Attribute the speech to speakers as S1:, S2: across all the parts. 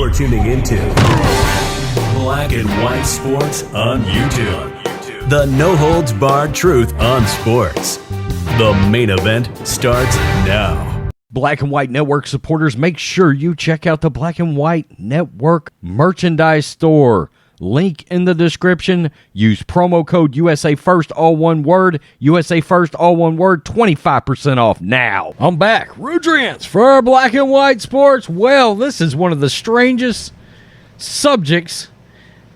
S1: You're tuning into Black and White Sports on YouTube. The no-holds-barred truth on sports. The main event starts now.
S2: Black and White Network supporters, make sure you check out the Black and White Network merchandise store. Link in the description. Use promo code USA First, all one word. USA First, all one word. 25% off now. I'm back. Rudrance for Black and White Sports. Well, this is one of the strangest subjects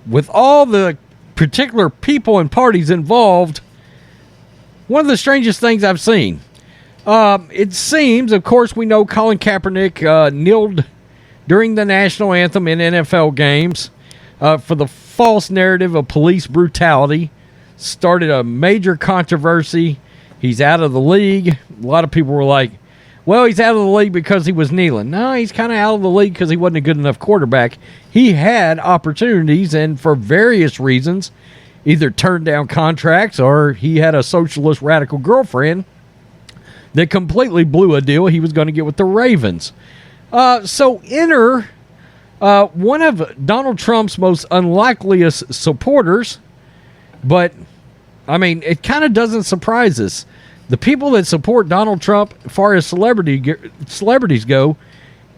S2: with all the particular people and parties involved. One of the strangest things I've seen. It seems, of course, we know Colin Kaepernick kneeled during the National Anthem in NFL games. For the false narrative of police brutality, started a major controversy. He's out of the league. A lot of people were like, well, he's out of the league because he was kneeling. No, he's kind of out of the league because he wasn't a good enough quarterback. He had opportunities, and for various reasons, either turned down contracts or he had a socialist radical girlfriend that completely blew a deal he was going to get with the Ravens. So enter one of Donald Trump's most unlikeliest supporters, but, I mean, it kind of doesn't surprise us. The people that support Donald Trump, as far as celebrities go,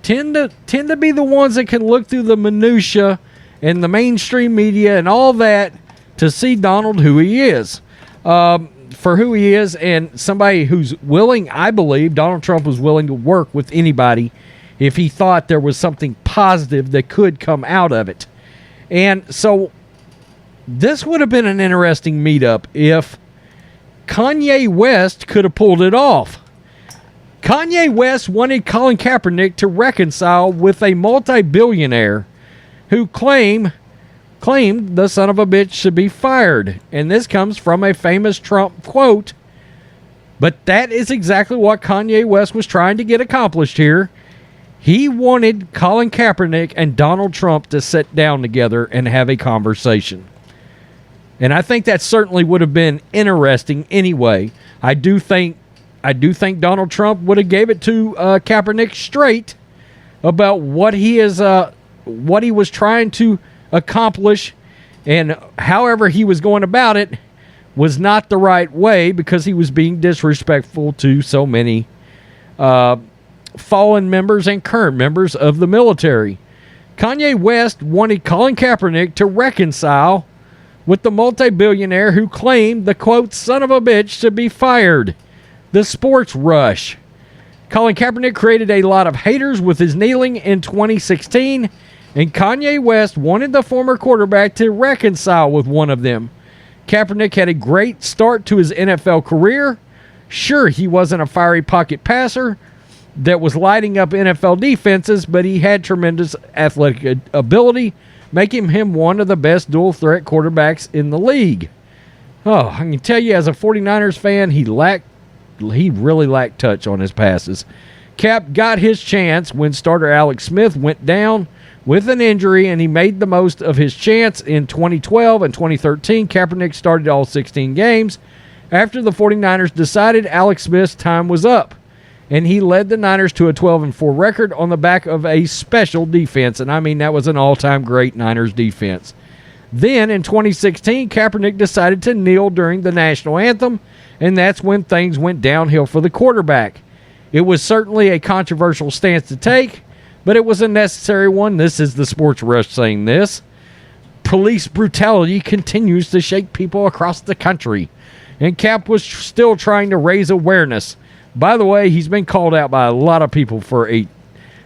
S2: tend to be the ones that can look through the minutia and the mainstream media and all that to see Donald who he is, for who he is, and somebody who's willing. I believe Donald Trump was willing to work with anybody if he thought there was something positive that could come out of it. And so this would have been an interesting meetup if Kanye West could have pulled it off. Kanye West wanted Colin Kaepernick to reconcile with a multi-billionaire who claimed the son of a bitch should be fired. And this comes from a famous Trump quote. But that is exactly what Kanye West was trying to get accomplished here. He wanted Colin Kaepernick and Donald Trump to sit down together and have a conversation. And I think that certainly would have been interesting anyway. I do think Donald Trump would have gave it to Kaepernick straight about what he was trying to accomplish, and however he was going about it was not the right way because he was being disrespectful to so many fallen members and current members of the military. Kanye West wanted Colin Kaepernick to reconcile with the multi-billionaire who claimed the, quote, son of a bitch to be fired. The sports rush. Colin Kaepernick created a lot of haters with his kneeling in 2016, and Kanye West wanted the former quarterback to reconcile with one of them. Kaepernick had a great start to his NFL career. Sure, he wasn't a fiery pocket passer that was lighting up NFL defenses, but he had tremendous athletic ability, making him one of the best dual-threat quarterbacks in the league. Oh, I can tell you as a 49ers fan, he really lacked touch on his passes. Cap got his chance when starter Alex Smith went down with an injury, and he made the most of his chance in 2012 and 2013. Kaepernick started all 16 games after the 49ers decided Alex Smith's time was up, and he led the Niners to a 12-4 record on the back of a special defense. And I mean, that was an all-time great Niners defense. Then in 2016, Kaepernick decided to kneel during the National Anthem, and that's when things went downhill for the quarterback. It was certainly a controversial stance to take, but it was a necessary one. This is the Sports Rush saying this. Police brutality continues to shake people across the country, and Cap was still trying to raise awareness. By the way, he's been called out by a lot of people a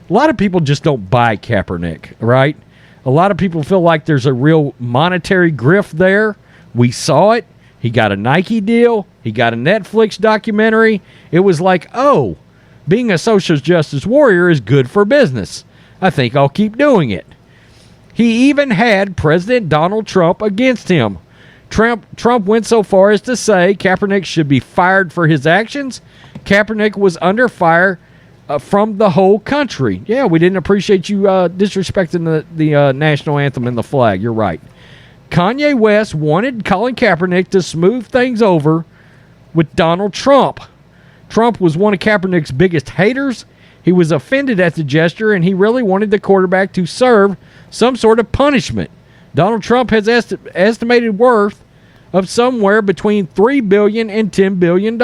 S2: lot of people just don't buy Kaepernick, right? A lot of people feel like there's a real monetary grift there. We saw it. He got a Nike deal. He got a Netflix documentary. It was like, oh, being a social justice warrior is good for business. I think I'll keep doing it. He even had President Donald Trump against him. Trump went so far as to say Kaepernick should be fired for his actions. Kaepernick was under fire from the whole country. Yeah, we didn't appreciate you disrespecting the national anthem and the flag. You're right. Kanye West wanted Colin Kaepernick to smooth things over with Donald Trump. Trump was one of Kaepernick's biggest haters. He was offended at the gesture, and he really wanted the quarterback to serve some sort of punishment. Donald Trump has estimated worth of somewhere between $3 billion and $10 billion.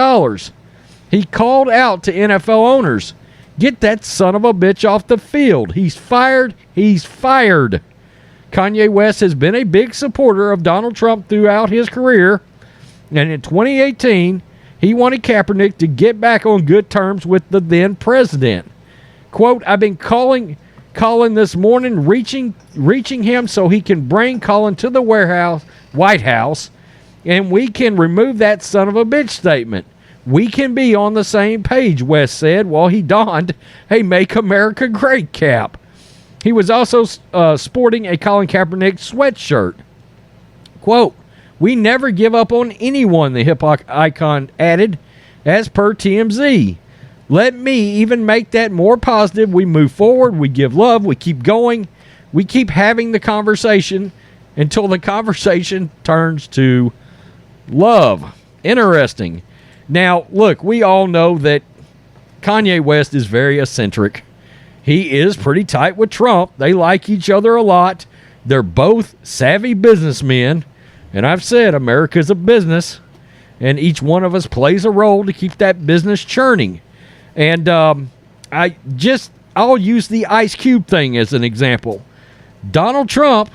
S2: He called out to NFL owners, "Get that son of a bitch off the field. He's fired. He's fired." Kanye West has been a big supporter of Donald Trump throughout his career, and in 2018, he wanted Kaepernick to get back on good terms with the then president. Quote, "I've been calling Colin this morning, reaching him so he can bring Colin to the White House, and we can remove that son of a bitch statement. We can be on the same page," West said while he donned a Make America Great cap. He was also sporting a Colin Kaepernick sweatshirt. Quote, "We never give up on anyone," the hip-hop icon added, as per TMZ. "Let me even make that more positive. We move forward, we give love, we keep going, we keep having the conversation until the conversation turns to love." Interesting. Now, look, we all know that Kanye West is very eccentric. He is pretty tight with Trump. They like each other a lot. They're both savvy businessmen. And I've said America's a business, and each one of us plays a role to keep that business churning. And I'll use the Ice Cube thing as an example. Donald Trump,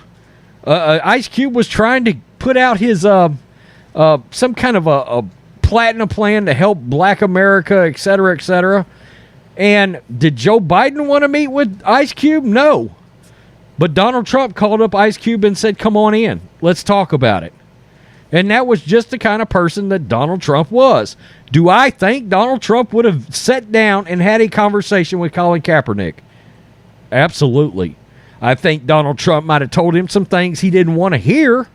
S2: Ice Cube was trying to put out his some kind of a platinum plan to help Black America, et cetera, et cetera. And did Joe Biden want to meet with Ice Cube? No. But Donald Trump called up Ice Cube and said, "Come on in. Let's talk about it." And that was just the kind of person that Donald Trump was. Do I think Donald Trump would have sat down and had a conversation with Colin Kaepernick? Absolutely. I think Donald Trump might have told him some things he didn't want to hear.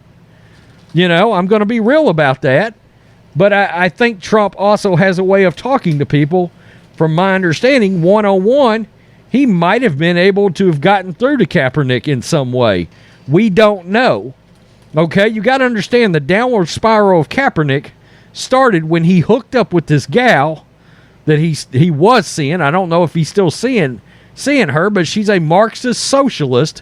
S2: You know, I'm going to be real about that. But I think Trump also has a way of talking to people. From my understanding, one-on-one, he might have been able to have gotten through to Kaepernick in some way. We don't know. Okay, you got to understand the downward spiral of Kaepernick started when he hooked up with this gal that he was seeing. I don't know if he's still seeing her, but she's a Marxist socialist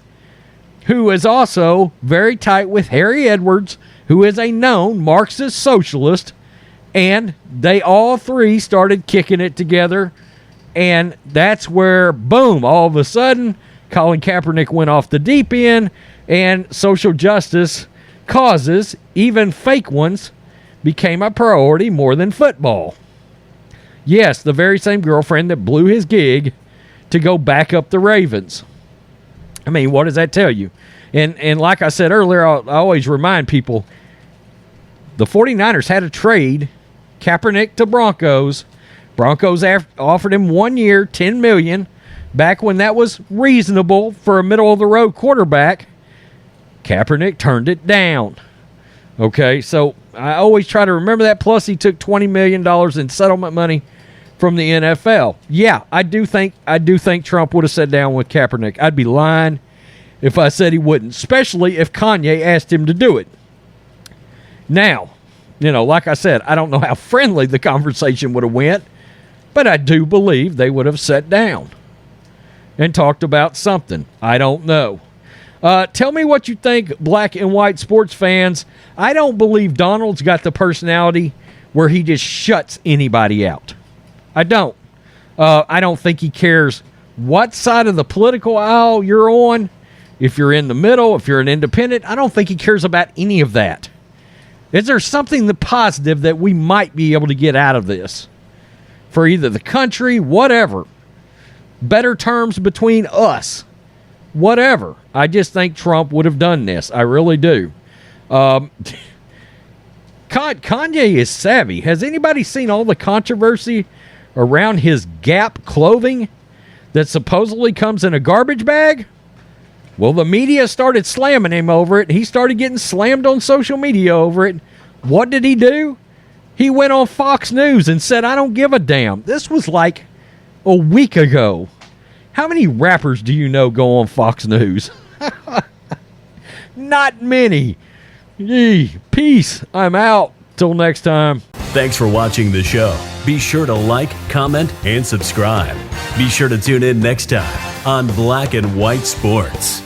S2: who is also very tight with Harry Edwards, who is a known Marxist socialist. And they all three started kicking it together. And that's where, boom, all of a sudden, Colin Kaepernick went off the deep end, and social justice causes, even fake ones, became a priority more than football. Yes, the very same girlfriend that blew his gig to go back up the Ravens. I mean, what does that tell you? And like I said earlier, I always remind people, the 49ers had a trade Kaepernick to Broncos. Broncos offered him 1 year, $10 million, back when that was reasonable for a middle-of-the-road quarterback. Kaepernick turned it down. Okay, so I always try to remember that. Plus, he took $20 million in settlement money from the NFL. Yeah, I do think Trump would have sat down with Kaepernick. I'd be lying if I said he wouldn't, especially if Kanye asked him to do it. Now, you know, like I said, I don't know how friendly the conversation would have went, but I do believe they would have sat down and talked about something. I don't know. Tell me what you think, black and white sports fans. I don't believe Donald's got the personality where he just shuts anybody out. I don't. I don't think he cares what side of the political aisle you're on. If you're in the middle, if you're an independent, I don't think he cares about any of that. Is there something positive that we might be able to get out of this? For either the country, whatever. Better terms between us. Whatever. I just think Trump would have done this. I really do. Kanye is savvy. Has anybody seen all the controversy around his Gap clothing that supposedly comes in a garbage bag? Well, the media started slamming him over it. He started getting slammed on social media over it. What did he do? He went on Fox News and said, "I don't give a damn." This was like a week ago. How many rappers do you know go on Fox News? Not many. Peace. I'm out. Till next time.
S1: Thanks for watching the show. Be sure to like, comment, and subscribe. Be sure to tune in next time on Black and White Sports.